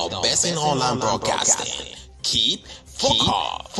the best in online broadcasting. Keep focused.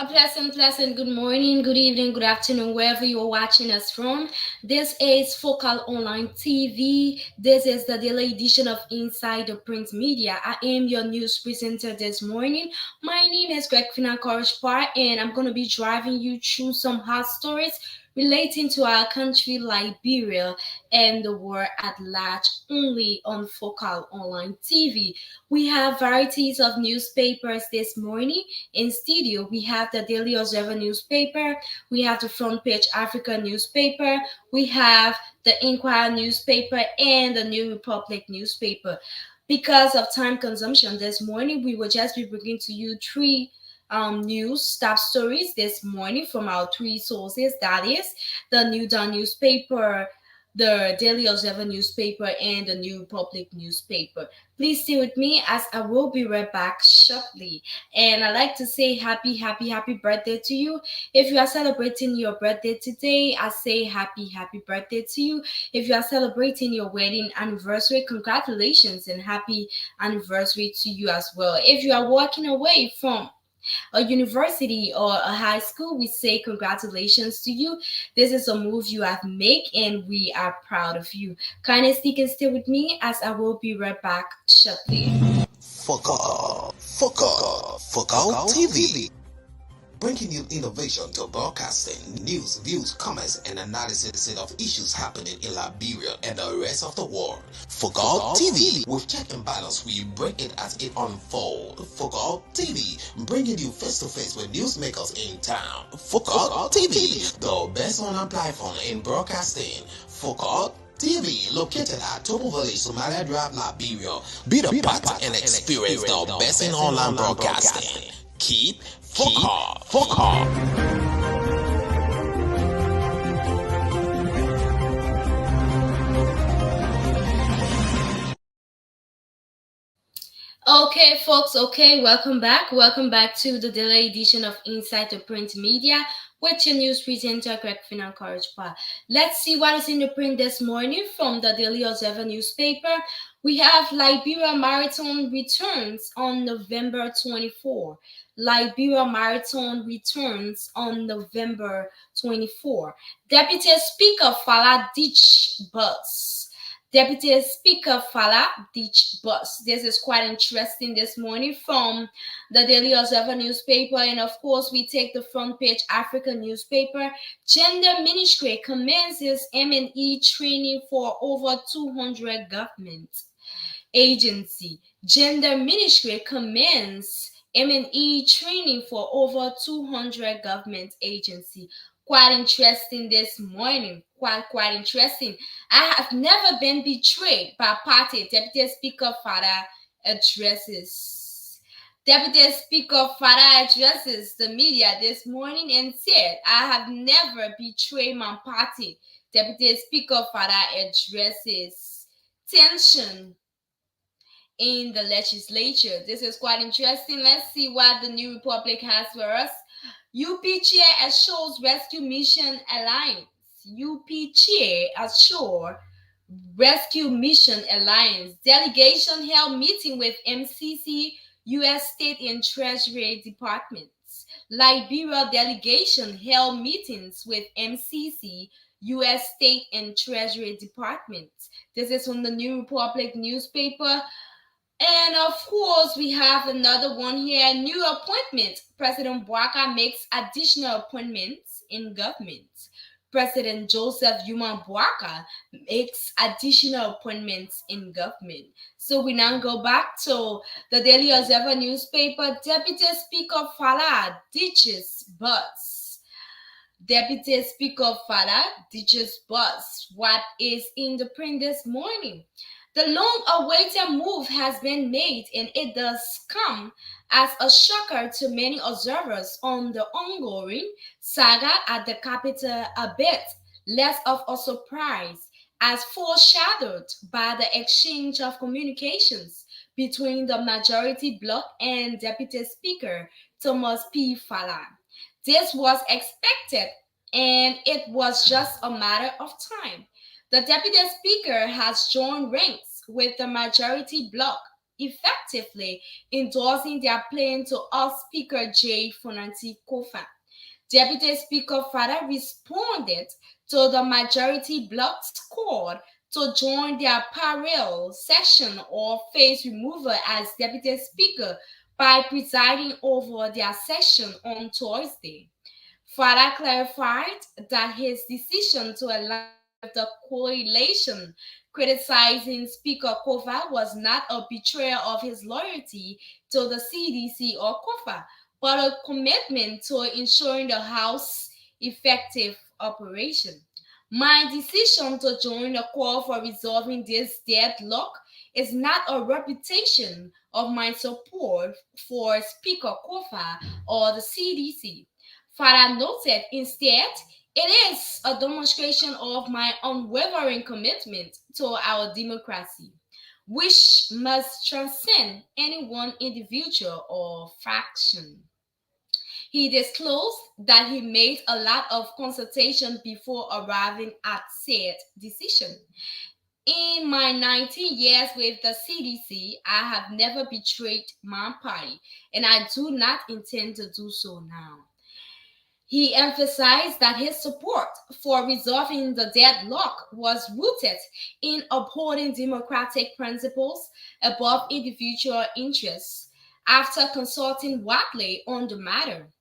A pleasant good morning, good evening, good afternoon, wherever you're watching us from. This is Focal Online TV. This is the daily edition of Inside the Print Media. I am your news presenter this morning. My name is Greg Finakorshpar, and I'm going to be driving you through some hot stories relating to our country, Liberia, and the world at large, only on Focal Online TV. We have varieties of newspapers this morning. In studio, we have the Daily Observer newspaper, we have the Front Page Africa newspaper, we have the Inquirer newspaper, and the New Republic newspaper. Because of time consumption this morning, we will just be bringing to you three news top stories this morning from our three sources. That is the New Dawn newspaper, the Daily Observer newspaper, and the New Republic newspaper. Please stay with me as I will be right back shortly. And I'd like to say happy birthday to you. If you are celebrating your birthday today, I say happy birthday to you. If you are celebrating your wedding anniversary, congratulations and happy anniversary to you as well. If you are walking away from a university or a high school, we say congratulations to you. This is a move you have made and we are proud of you. Kindly stick and stay with me as I will be right back shortly. Focal TV. Bringing you innovation to broadcasting, news, views, comments, and analysis of issues happening in Liberia and the rest of the world. Focal TV, with check and balance, we break it as it unfolds. Focal TV, bringing you face-to-face with newsmakers in town. Focal TV, the best online platform in broadcasting. Focal TV, located at Topo Village, Somalia Drive, Liberia. Be the part and experience the best in online broadcasting. Keep focused. Okay, folks, welcome back. Welcome back to the daily edition of Inside the Print Media with your news presenter, Greg Finakorshpar. Let's see what is in the print this morning from the Daily Observer newspaper. We have Liberia Marathon returns on November 24. Liberia Marathon returns on November 24. Deputy Speaker Fala ditch bus. Deputy Speaker Fala ditch bus. This is quite interesting this morning from the Daily Observer newspaper, and of course we take the Front Page Africa newspaper. Gender Ministry commences M&E training for over 200 government agency. Gender Ministry commences M&E training for over 200 government agency. Quite interesting this morning. Quite interesting. I have never been betrayed by party. Deputy Speaker Fada addresses. Deputy Speaker Fada addresses the media this morning and said, I have never betrayed my party. Deputy Speaker Fada addresses tension in the legislature. This is quite interesting. Let's see what the New Republic has for us. UP Chair assures Rescue Mission Alliance. UP Chair assures Rescue Mission Alliance. Delegation held meeting with MCC, U.S. State and Treasury Departments. Liberia delegation held meetings with MCC, U.S. State and Treasury Departments. This is from the New Republic newspaper. And of course, we have another one here, new appointment. President Bouaka makes additional appointments in government. President Joseph Yuma Bouaka makes additional appointments in government. So we now go back to the Daily Observer newspaper. Deputy Speaker Fala ditches bus. Deputy Speaker Fala ditches bus. What is in the print this morning? The long-awaited move has been made, and it does come as a shocker to many observers on the ongoing saga at the capital, a bit less of a surprise, as foreshadowed by the exchange of communications between the majority bloc and Deputy Speaker Thomas P. Fala. This was expected, and it was just a matter of time. The deputy speaker has joined ranks with the majority bloc, effectively endorsing their plan to oust Speaker J. Fonanti Kofa. Deputy Speaker Fada responded to the majority bloc's call to join their parallel session or face removal as Deputy Speaker by presiding over their session on Thursday. Fada clarified that his decision to align with the coalition criticizing Speaker Kofa was not a betrayal of his loyalty to the CDC or Kofa, but a commitment to ensuring the House effective operation. My decision to join the call for resolving this deadlock is not a reputation of my support for Speaker Kofa or the CDC. Farah noted instead, it is a demonstration of my unwavering commitment to our democracy, which must transcend any one individual or faction. He disclosed that he made a lot of consultation before arriving at said decision. In my 19 years with the CDC, I have never betrayed my party, and I do not intend to do so now. He emphasized that his support for resolving the deadlock was rooted in upholding democratic principles above individual interests. After consulting widely on the matter,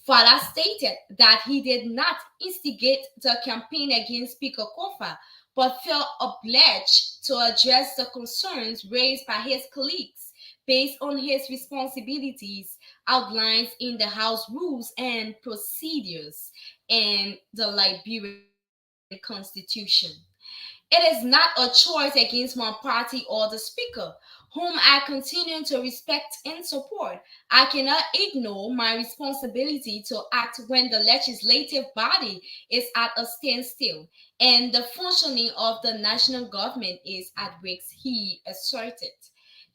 Fala stated that he did not instigate the campaign against Speaker Kofa, but felt obliged to address the concerns raised by his colleagues based on his responsibilities outlined in the House Rules and Procedures and the Liberian Constitution. It is not a choice against my party or the Speaker, whom I continue to respect and support. I cannot ignore my responsibility to act when the legislative body is at a standstill and the functioning of the national government is at risk, he asserted.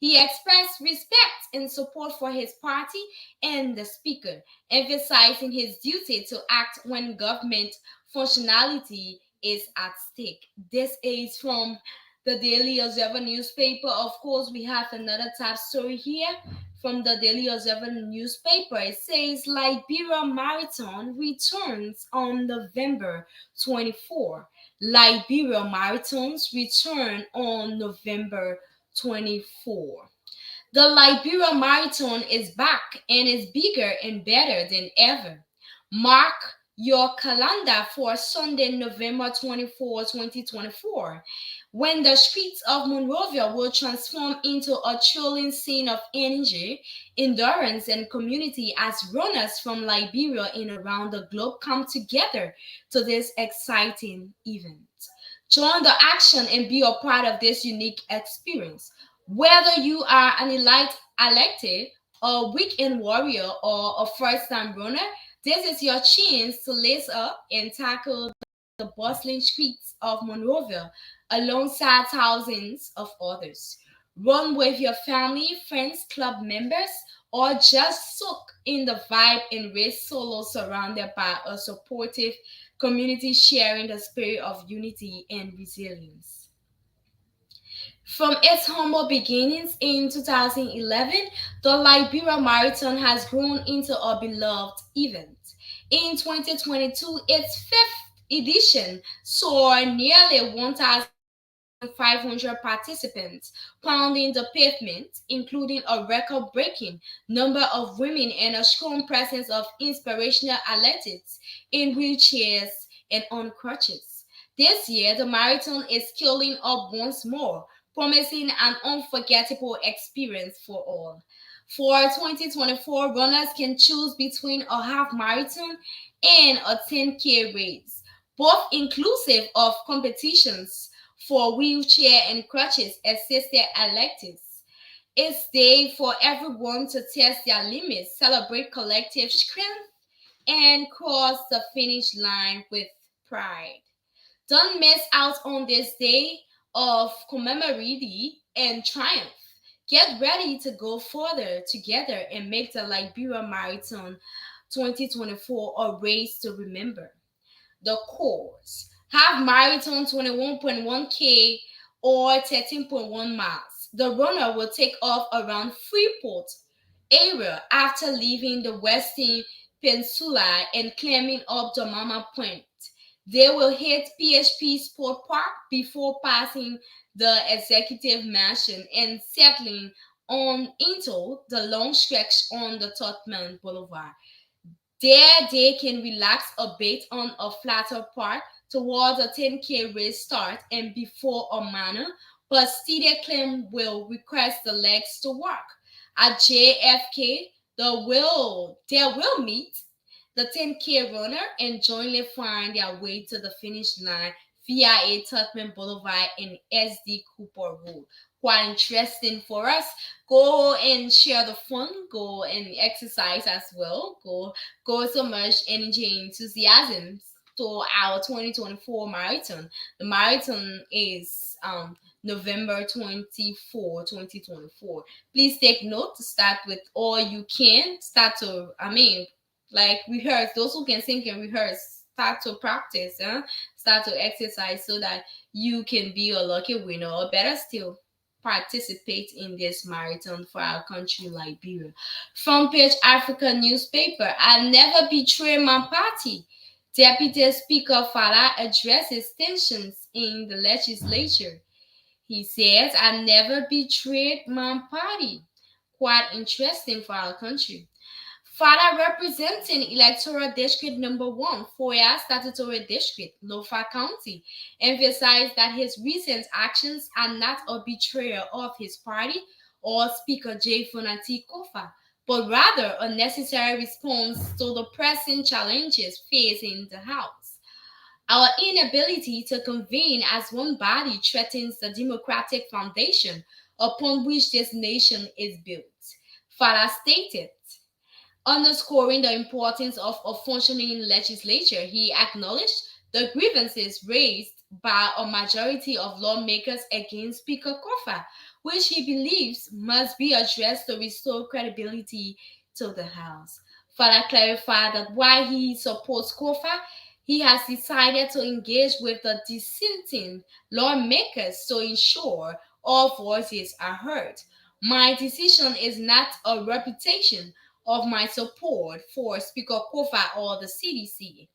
He expressed respect and support for his party and the Speaker, emphasizing his duty to act when government functionality is at stake. This is from the Daily Observer newspaper. Of course, we have another top story here from the Daily Observer newspaper. It says Liberia Marathon returns on November 24. Liberia Marathons return on November 24. The Liberia Marathon is back and is bigger and better than ever. Mark your calendar for Sunday, November 24, 2024, when the streets of Monrovia will transform into a thrilling scene of energy, endurance, and community as runners from Liberia and around the globe come together to this exciting event. Join the action and be a part of this unique experience. Whether you are an elite elected, a weekend warrior, or a first time runner, this is your chance to lace up and tackle the bustling streets of Monrovia alongside thousands of others. Run with your family, friends, club members, or just soak in the vibe and race solo surrounded by a supportive community sharing the spirit of unity and resilience. From its humble beginnings in 2011, the Liberia Marathon has grown into a beloved event. In 2022, its fifth edition saw nearly 1,500 participants pounding the pavement, including a record-breaking number of women and a strong presence of inspirational athletes in wheelchairs and on crutches. This year, the marathon is scaling up once more, promising an unforgettable experience for all. For 2024, runners can choose between a half marathon and a 10K race, both inclusive of competitions for wheelchair and crutches assisted athletes. It's day for everyone to test their limits, celebrate collective strength, and cross the finish line with pride. Don't miss out on this day of commemoration and triumph. Get ready to go further together and make the Liberia Marathon 2024 a race to remember. The course half marathon 21.1K or 13.1 miles. The runner will take off around Freeport area after leaving the Western Peninsula and climbing up the Mama Point. They will hit PHP Sport Park before passing the executive mansion and settling on into the long stretch on the Totman Boulevard. There, they can relax a bit on a flatter part towards a 10K race start and before a manner, but steady climb will request the legs to work. At JFK, they will meet the 10K runner and jointly find their way to the finish line via a Tubman Boulevard and SD Cooper Road. Quite interesting for us. Go and share the fun. Go and exercise as well. Go so much energy and enthusiasm to our 2024 marathon. The marathon is November 24, 2024. Please take note to start with all you can. Like rehearse. Those who can sing can rehearse. Start to practice, start to exercise so that you can be a lucky winner, or better still, participate in this marathon for our country, Liberia. Front page Africa newspaper. I never betray my party. Deputy Speaker Fala addresses tensions in the legislature. He says, I never betrayed my party. Quite interesting for our country. Fada representing Electoral District Number 1, Foya Statutory District, Lofa County, emphasized that his recent actions are not a betrayal of his party or Speaker J. Fonati Kofa, but rather a necessary response to the pressing challenges facing the House. Our inability to convene as one body threatens the democratic foundation upon which this nation is built, Fada stated. Underscoring the importance of a functioning legislature, he acknowledged the grievances raised by a majority of lawmakers against Speaker Kofa, which he believes must be addressed to restore credibility to the House. Fada clarified that while he supports Kofa, he has decided to engage with the dissenting lawmakers to ensure all voices are heard. My decision is not a reputation of my support for Speaker Kofa or the CDC.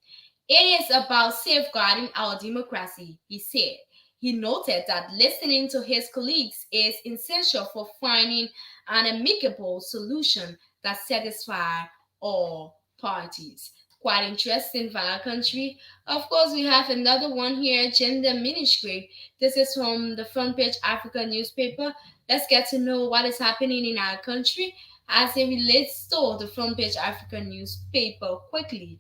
It is about safeguarding our democracy, he said. He noted that listening to his colleagues is essential for finding an amicable solution that satisfies all parties. Quite interesting for our country. Of course, we have another one here, Gender Ministry. This is from the Front Page Africa newspaper. Let's get to know what is happening in our country as it relates to the Front Page Africa newspaper quickly.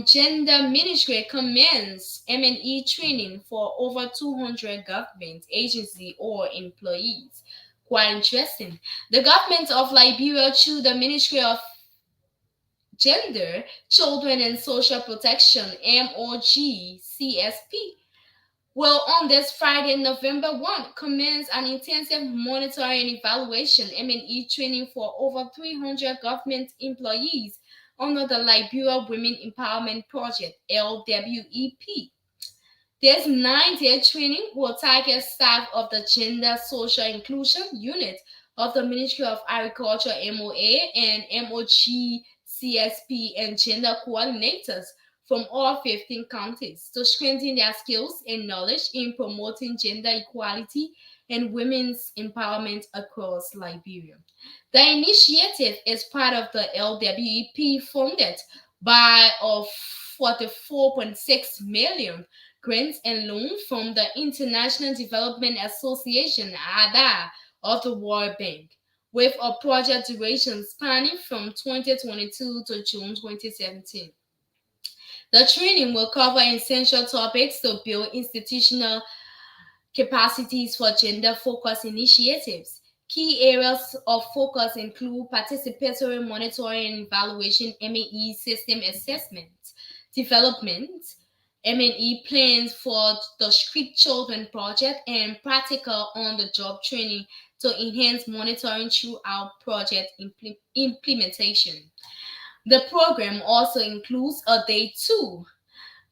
Gender Ministry commends M&E training for over 200 government agency or employees. Quite interesting. The government of Liberia, through the Ministry of Gender, Children and Social Protection, MOGCSP, will on this Friday, November 1, commence an intensive monitoring and evaluation M&E training for over 300 government employees under the Liberia Women Empowerment Project, LWEP. This 9-day training will target staff of the Gender Social Inclusion Unit of the Ministry of Agriculture, MOA, and MOGCSP, and gender coordinators from all 15 counties to strengthen their skills and knowledge in promoting gender equality and women's empowerment across Liberia. The initiative is part of the LWEP funded by a 44.6 million grants and loans from the International Development Association, ADA, of the World Bank, with a project duration spanning from 2022 to June 2017. The training will cover essential topics to build institutional capacities for gender-focused initiatives. Key areas of focus include participatory monitoring and evaluation, M&E system assessment, development, M&E plans for the Street Children Project, and practical on-the-job training to enhance monitoring throughout project implementation. The program also includes a day 2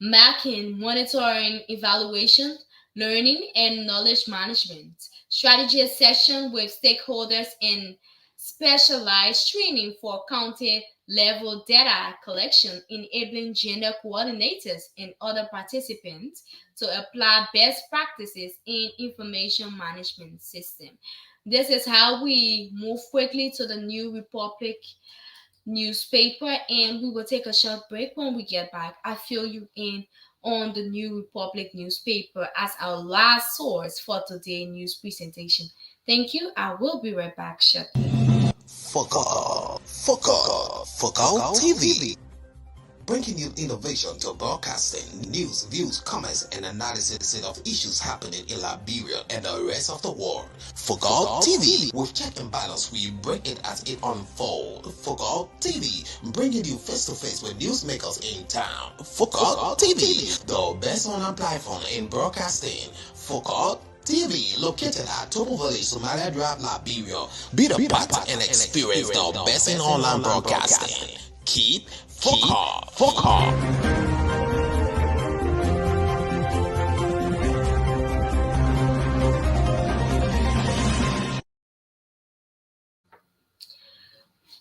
mapping, monitoring, evaluation, learning, and knowledge management, strategy session with stakeholders, and specialized training for county level data collection, enabling gender coordinators and other participants to apply best practices in information management system. This is how we move quickly to the New Republic newspaper, and we will take a short break. When we get back, I fill you in on the New Republic newspaper as our last source for today's news presentation. Thank you. I will be right back shortly. Focal TV. Bringing you innovation to broadcasting, news, views, comments, and analysis of issues happening in Liberia and the rest of the world. Focal TV, with check and balance, we break it as it unfolds. Focal TV, bringing you face-to-face with newsmakers in town. Focal TV, the best online platform in broadcasting. Focal TV, located at Tobo Village, Somalia Drive, Liberia. Be the part and experience the best in online broadcasting. Keep Focal.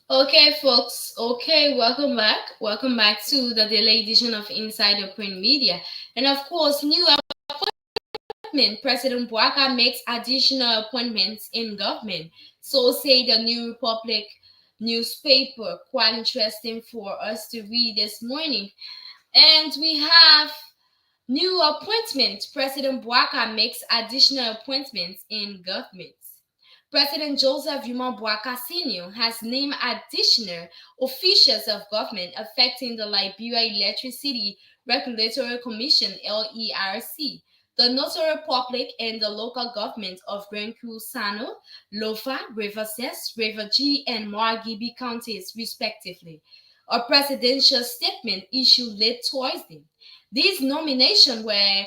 Okay, folks. Okay, welcome back. Welcome back to the daily edition of Insider Print Media. And of course, new appointment. President Bouaka makes additional appointments in government. So say the New Republic newspaper. Quite interesting for us to read this morning. And we have new appointment. President Bouaka makes additional appointments in government. President Joseph Yuma Bouaka Sr. has named additional officials of government affecting the Liberia Electricity Regulatory Commission, LERC, the Notary Public, and the local government of Grenku, Sano, Lofa, River Cess, River G, and Margibi counties, respectively. A presidential statement issued late Thursday. These nominations were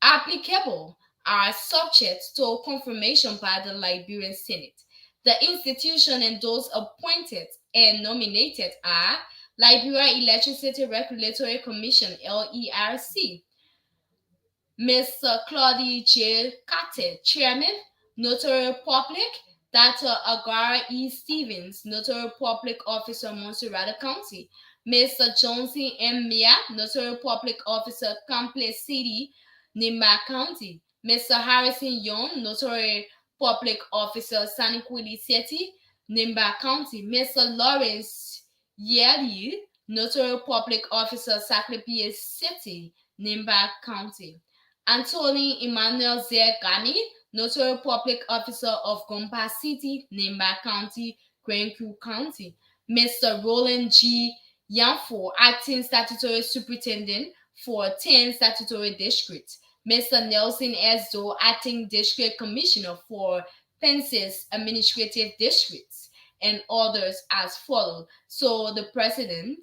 applicable are subject to confirmation by the Liberian Senate. The institution and those appointed and nominated are Liberia Electricity Regulatory Commission, LERC, Mr. Claudie J. Kate, Chairman, Notary Public, Dr. Agara E. Stevens, Notary Public Officer, Monserrate County, Mr. Johnson M. Mia, Notary Public Officer, Complex City, Nimba County, Mr. Harrison Young, Notary Public Officer, Saniquili City, Nimba County, Mr. Lawrence Yeri, Notary Public Officer, Saclipie City, Nimba County, Anthony Emmanuel Z. Gani, Notary Public Officer of Gompa City, Nimba County, Grenku County, Mr. Roland G. Yanfo, Acting Statutory Superintendent for 10 Statutory Districts, Mr. Nelson S. Doe, Acting District Commissioner for Pensis Administrative Districts, and others as follows. So the president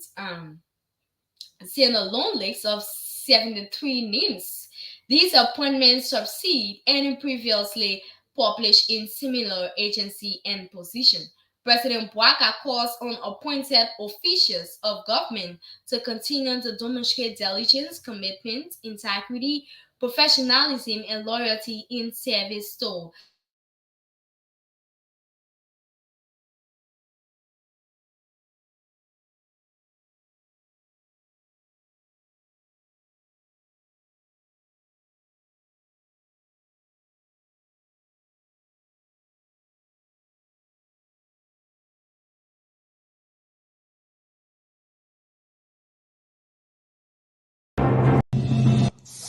sent a long list of 73 names. These appointments succeed any previously published in similar agency and position. President Bouaka calls on appointed officials of government to continue to demonstrate diligence, commitment, integrity, professionalism, and loyalty in service to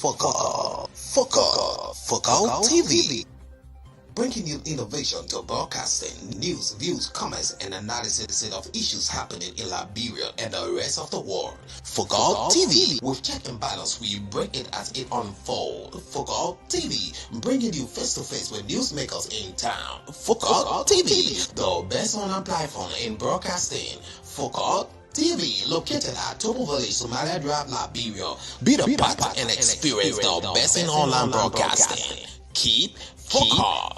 Focal TV. Bringing you innovation to broadcasting, news, views, comments, and analysis of issues happening in Liberia and the rest of the world. Focal TV, with check and balance, we break it as it unfolds. Focal TV, bringing you face-to-face with newsmakers in town. Focal TV, the best online platform in broadcasting. Focal TV, located at Tobo Village, Somalia Drive, Liberia. Be the part and experience the best in online broadcasting. Keep Focal.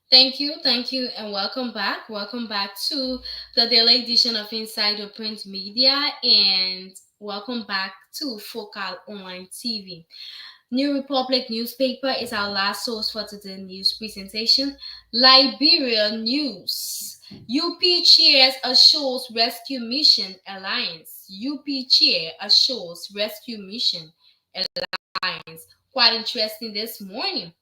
Thank you, and welcome back. Welcome back to the daily edition of Insider Print Media, and welcome back to Focal Online TV. New Republic newspaper is our last source for today's news presentation. Liberia news. UP cheers assures rescue mission alliance. UP cheer assures rescue mission alliance. Quite interesting this morning.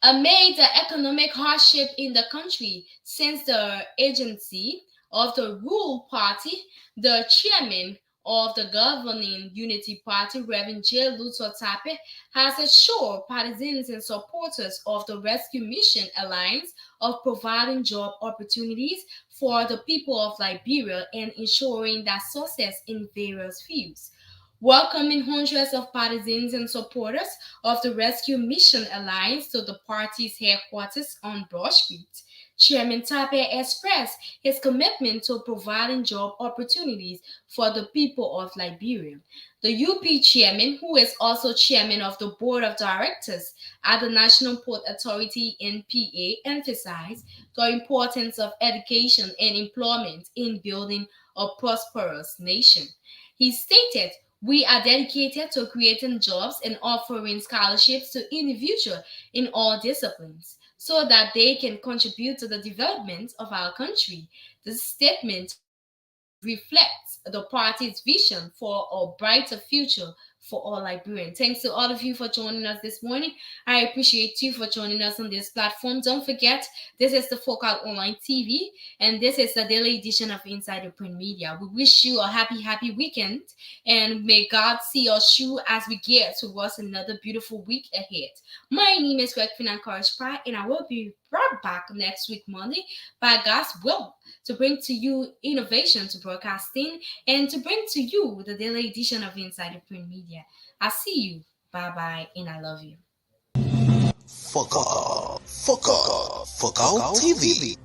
Amid the economic hardship in the country since the agency of the ruling party, the chairman of the governing Unity Party, Reverend J. Luther Tape, has assured partisans and supporters of the Rescue Mission Alliance of providing job opportunities for the people of Liberia and ensuring that success in various fields. Welcoming hundreds of partisans and supporters of the Rescue Mission Alliance to the party's headquarters on Broad Street. Chairman Tape expressed his commitment to providing job opportunities for the people of Liberia. The UP chairman, who is also chairman of the board of directors at the National Port Authority NPA, emphasized the importance of education and employment in building a prosperous nation. He stated, we are dedicated to creating jobs and offering scholarships to individuals in all disciplines so that they can contribute to the development of our country. The statement reflects the party's vision for a brighter future for all Liberians. Thanks to all of you for joining us this morning. I appreciate you for joining us on this platform. Don't forget, this is the Focal Online TV, and this is the daily edition of Insider Print Media. We wish you a happy weekend, and may God see us through as we get towards another beautiful week ahead. My name is Greg Finan Karishpa, and I will be right back next week, Monday, by God's will, to bring to you innovation to broadcasting and to bring to you the daily edition of Insider Print Media. I see you. Bye bye, and I love you. Focal TV.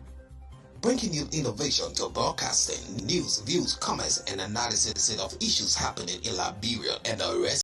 Bringing you innovation to broadcasting, news, views, comments, and analysis of issues happening in Liberia and the rest